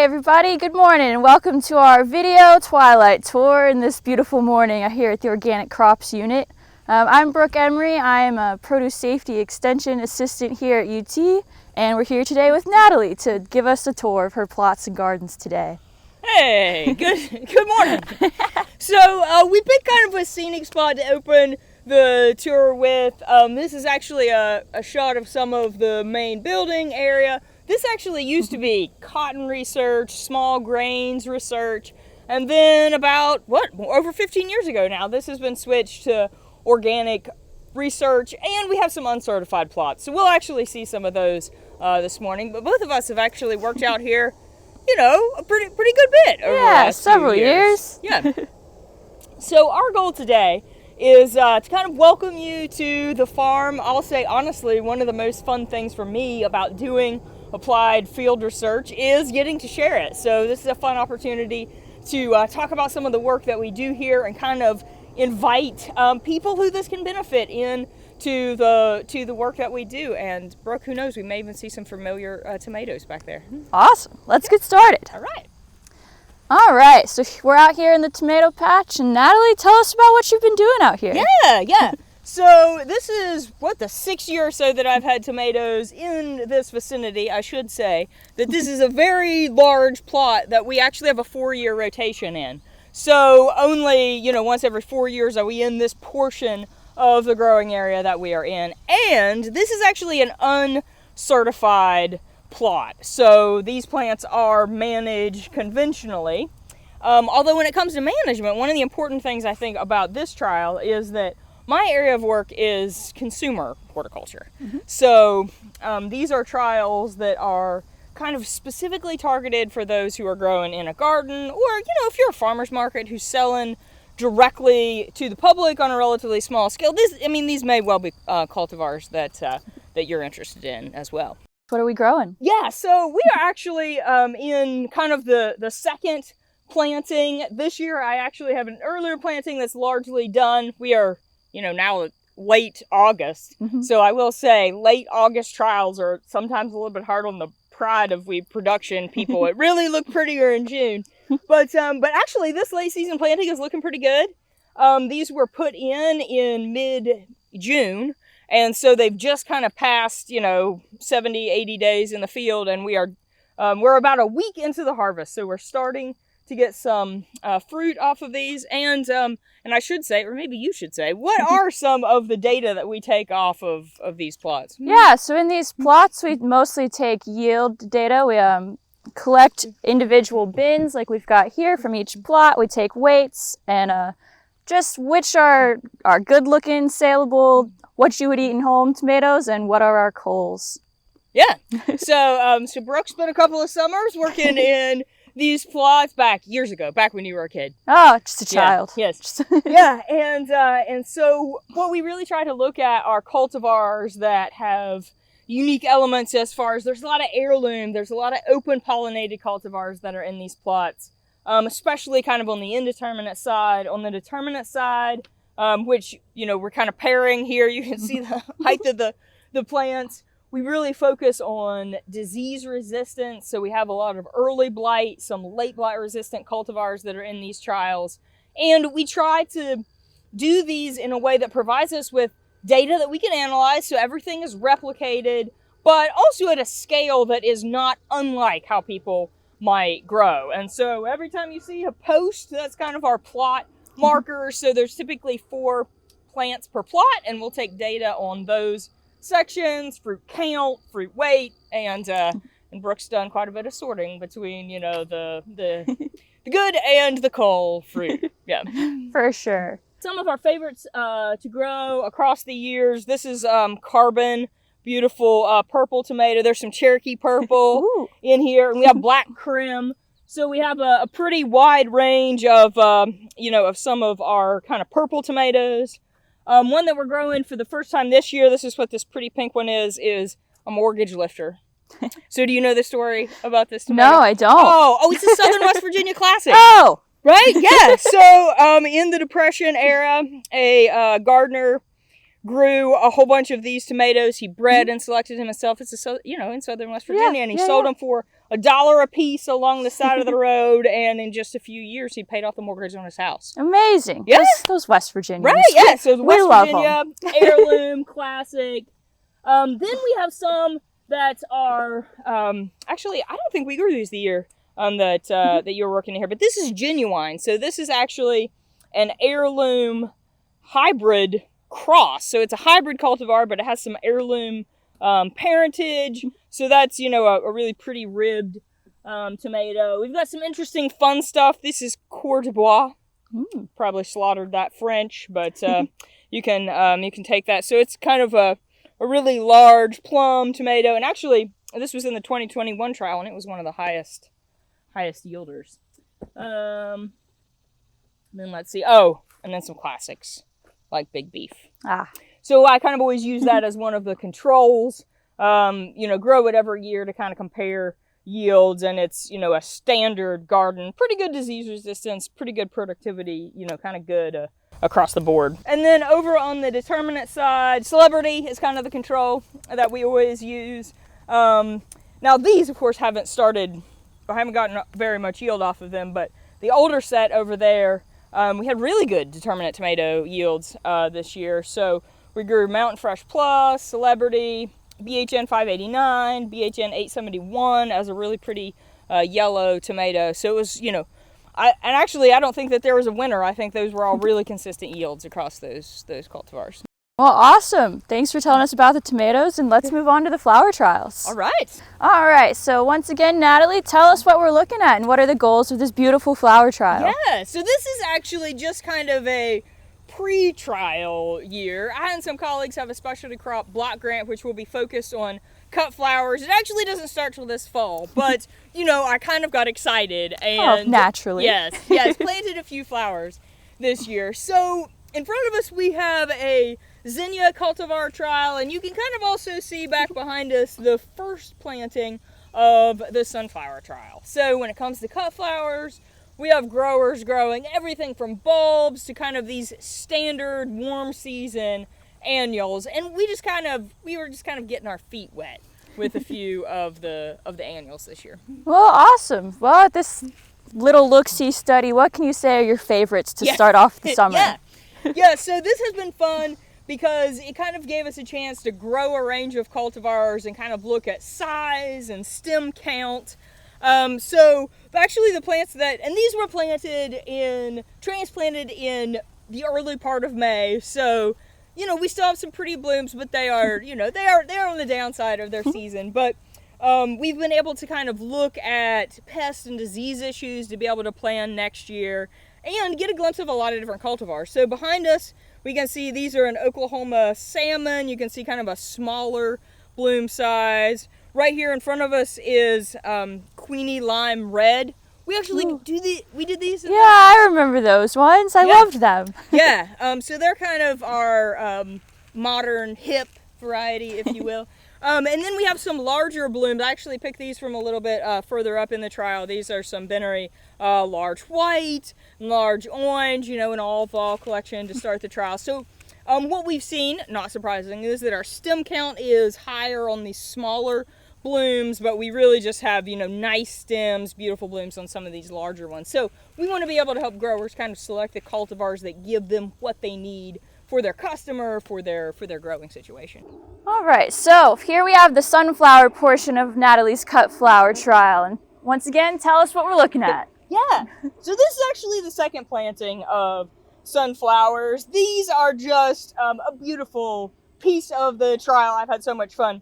everybody, good morning and welcome to our video Twilight Tour in this beautiful morning here at the Organic Crops Unit. I'm Brooke Emery. I'm a Produce Safety Extension Assistant here at UT, and we're here today with Natalie to give us a tour of her plots and gardens today. Hey, good morning. So we picked kind of a scenic spot to open the tour with. This is actually a shot of some of the main building area. This actually used to be cotton research, small grains research, and then about, over 15 years ago now, this has been switched to organic research, and we have some uncertified plots. So we'll actually see some of those this morning, but both of us have actually worked out here, a pretty good bit over the last several years. Yeah. So our goal today is to kind of welcome you to the farm. I'll say honestly, one of the most fun things for me about doing applied field research is getting to share it. So this is a fun opportunity to talk about some of the work that we do here and kind of invite people who this can benefit in to the work that we do. And Brooke, who knows, we may even see some familiar tomatoes back there. Awesome. Let's get started. All right, so we're out here in the tomato patch, and Natalie, tell us about what you've been doing out here. Yeah. So this is, the 6th year or so that I've had tomatoes in this vicinity. I should say that this is a very large plot that we actually have a 4-year rotation in. So only, once every 4 years are we in this portion of the growing area that we are in. And this is actually an uncertified plot. So these plants are managed conventionally. Although when it comes to management, one of the important things I think about this trial is that my area of work is consumer horticulture. Mm-hmm. So these are trials that are kind of specifically targeted for those who are growing in a garden, or, if you're a farmer's market who's selling directly to the public on a relatively small scale. These may well be cultivars that you're interested in as well. What are we growing? Yeah, so we are actually in kind of the second planting. This year I actually have an earlier planting that's largely done. We are now late August. Mm-hmm. So I will say late August trials are sometimes a little bit hard on the pride of we production people. It really looked prettier in June. But actually this late season planting is looking pretty good. These were put in mid-June. And so they've just kind of passed, 70, 80 days in the field, and we're about a week into the harvest. So we're starting to get some fruit off of these, and I should say, or maybe you should say, what are some of the data that we take off of these plots? Yeah, so in these plots, we mostly take yield data. We collect individual bins like we've got here from each plot. We take weights and just which are good-looking, saleable, what you would eat in home tomatoes, and what are our culls. Yeah, so Brooke spent a couple of summers working in these plots back when you were a kid. Oh, just a child. Yeah, yes. Yeah, and so what we really try to look at are cultivars that have unique elements as far as there's a lot of heirloom, there's a lot of open pollinated cultivars that are in these plots, especially kind of on the indeterminate side. On the determinate side, which, we're kind of pairing here, you can see the height of the plants. We really focus on disease resistance, so we have a lot of early blight, some late blight resistant cultivars that are in these trials. And we try to do these in a way that provides us with data that we can analyze, so everything is replicated, but also at a scale that is not unlike how people might grow. And so every time you see a post, that's kind of our plot marker. So there's typically 4 plants per plot, and we'll take data on those sections, fruit count, fruit weight, and Brooke's done quite a bit of sorting between, the good and the cull fruit. Yeah. For sure. Some of our favorites to grow across the years. This is Carbon, beautiful purple tomato. There's some Cherokee purple in here, and we have Black Crim. So we have a pretty wide range of, of some of our kind of purple tomatoes. One that we're growing for the first time this year, this is what this pretty pink one is a mortgage lifter. So do you know the story about this tomato? No, I don't. Oh, it's a Southern West Virginia classic. Oh! Right? Yeah. So in the Depression era, a gardener grew a whole bunch of these tomatoes. He bred and selected himself. It's in Southern West Virginia, and he sold them for $1 a piece along the side of the road, and in just a few years, he paid off the mortgage on his house. Amazing. Yeah. Those West Virginians. Right, yeah. So the West love Virginia, heirloom, classic. Then we have some that are, actually, I don't think we grew these the year that you're working here, but this is genuine. So this is actually an heirloom hybrid cross. So it's a hybrid cultivar, but it has some heirloom parentage. So that's, you know, a really pretty ribbed tomato. We've got some interesting fun stuff. This is Coeur de Bois. Probably slaughtered that French, but you can take that. So it's kind of a really large plum tomato. And actually, this was in the 2021 trial, and it was one of the highest yielders. Then let's see. Oh, and then some classics like Big Beef. So I kind of always use that as one of the controls. You know, grow it every year to kind of compare yields, and it's, you know, a standard garden. Pretty good disease resistance, pretty good productivity, you know, kind of good across the board. And then over on the determinant side, Celebrity is kind of the control that we always use. Now these, of course, haven't started, or haven't gotten very much yield off of them, but the older set over there, we had really good determinant tomato yields this year. So we grew Mountain Fresh Plus, Celebrity, BHN 589, BHN 871 as a really pretty yellow tomato. So it was, you know, I don't think that there was a winner. I think those were all really consistent yields across those cultivars. Well, awesome. Thanks for telling us about the tomatoes, and let's move on to the flower trials. All right. All right. So once again, Natalie, tell us what we're looking at and what are the goals of this beautiful flower trial. Yeah. So this is actually just kind of a pre-trial year. I and some colleagues have a specialty crop block grant, which will be focused on cut flowers. It actually doesn't start till this fall, but you know, I kind of got excited and naturally. Yes, planted a few flowers this year. So in front of us we have a zinnia cultivar trial, and you can kind of also see back behind us the first planting of the sunflower trial. So when it comes to cut flowers, we have growers growing everything from bulbs to kind of these standard warm season annuals, and we were just kind of getting our feet wet with a few of the annuals this year. Well, awesome. Well, this little look-see study, what can you say are your favorites to start off the summer? Yeah, so this has been fun because it kind of gave us a chance to grow a range of cultivars and kind of look at size and stem count. So actually the plants and these were transplanted in the early part of May. So, you know, we still have some pretty blooms, but they are, you know, they are on the downside of their season. But we've been able to kind of look at pest and disease issues to be able to plan next year and get a glimpse of a lot of different cultivars. So behind us, we can see these are an Oklahoma salmon. You can see kind of a smaller bloom size. Right here in front of us is Queenie Lime Red. We actually we did these. Yeah, I remember those ones. I loved them. Yeah. So they're kind of our modern hip variety, if you will. And then we have some larger blooms. I actually picked these from a little bit further up in the trial. These are some Benary large white, large orange, you know, an all fall collection to start the trial. So what we've seen, not surprising, is that our stem count is higher on these smaller blooms, but we really just have, you know, nice stems, beautiful blooms on some of these larger ones. So we want to be able to help growers kind of select the cultivars that give them what they need for their customer, for their growing situation. All right, so here we have the sunflower portion of Natalie's cut flower trial. And once again, tell us what we're looking at. Yeah, so this is actually the second planting of sunflowers. These are just a beautiful piece of the trial. I've had so much fun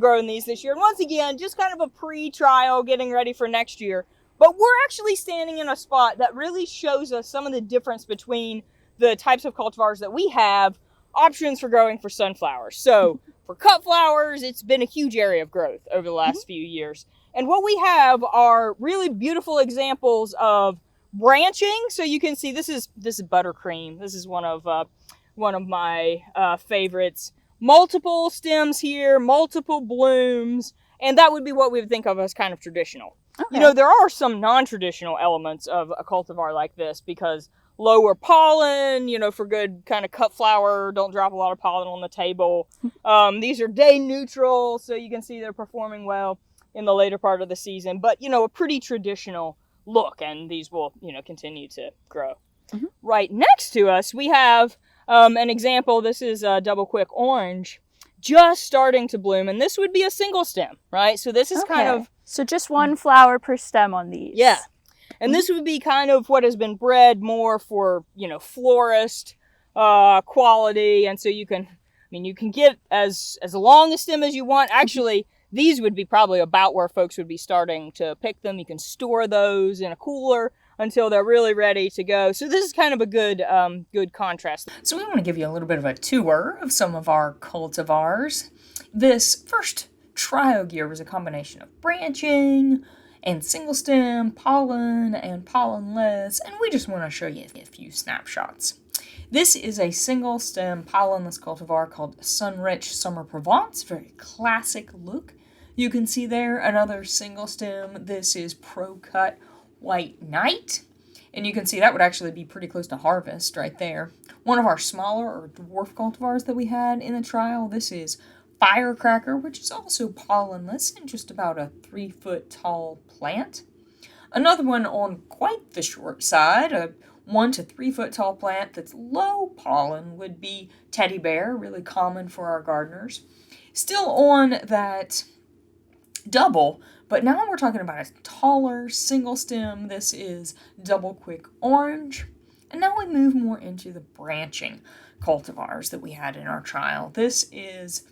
growing these this year. And once again, just kind of a pre-trial, getting ready for next year. But we're actually standing in a spot that really shows us some of the difference between the types of cultivars that we have, options for growing for sunflowers. So for cut flowers, it's been a huge area of growth over the last few years. And what we have are really beautiful examples of branching. So you can see this is buttercream. This is one of my favorites. Multiple stems here, multiple blooms, and that would be what we would think of as kind of traditional. Okay. You know, there are some non-traditional elements of a cultivar like this because lower pollen, you know, for good kind of cut flower, don't drop a lot of pollen on the table. These are day neutral, so you can see they're performing well in the later part of the season, but a pretty traditional look, and these will continue to grow. Mm-hmm. Right next to us we have an example. This is a double quick orange, just starting to bloom, and this would be a single stem, right? So this is kind of so just one flower per stem on these. Yeah. And this would be kind of what has been bred more for, florist quality. And so you can get as long a stem as you want. Actually, these would be probably about where folks would be starting to pick them. You can store those in a cooler until they're really ready to go. So this is kind of a good contrast. So we want to give you a little bit of a tour of some of our cultivars. This first trio gear was a combination of branching and single stem, pollen, and pollenless, and we just want to show you a few snapshots. This is a single stem pollenless cultivar called Sunrich Summer Provence, very classic look. You can see there another single stem. This is Pro Cut White Knight, and you can see that would actually be pretty close to harvest right there. One of our smaller or dwarf cultivars that we had in the trial, this is Firecracker, which is also pollenless and just about a 3-foot tall plant. Another one on quite the short side, a 1 to 3 foot tall plant that's low pollen, would be Teddy Bear, really common for our gardeners. Still on that double, but now we're talking about a taller single stem. This is Double Quick Orange. And now we move more into the branching cultivars that we had in our trial. This is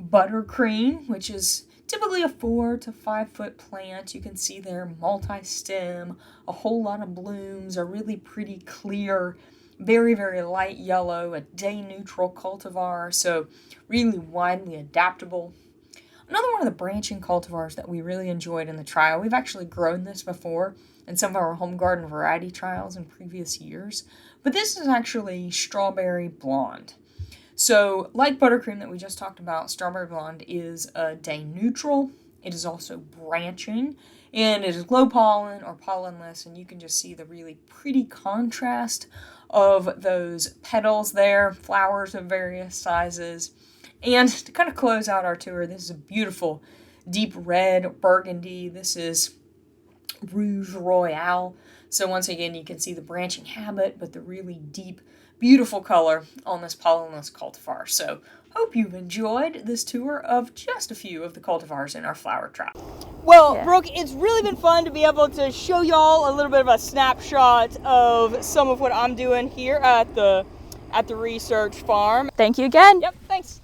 Buttercream, which is typically a 4 to 5 foot plant. You can see there multi-stem, a whole lot of blooms, a really pretty clear, very, very light yellow, a day-neutral cultivar, so really widely adaptable. Another one of the branching cultivars that we really enjoyed in the trial, we've actually grown this before in some of our home garden variety trials in previous years, but this is actually Strawberry Blonde. So, like Buttercream that we just talked about, Strawberry Blonde is a day neutral. It is also branching, and it is low pollen or pollenless, and you can just see the really pretty contrast of those petals there, flowers of various sizes. And to kind of close out our tour, this is a beautiful deep red burgundy. This is Rouge Royale. So once again, you can see the branching habit, but the really deep, beautiful color on this pollenless cultivar. So hope you've enjoyed this tour of just a few of the cultivars in our flower trial. Well, Brooke, it's really been fun to be able to show y'all a little bit of a snapshot of some of what I'm doing here at the research farm. Thank you again. Yep, thanks.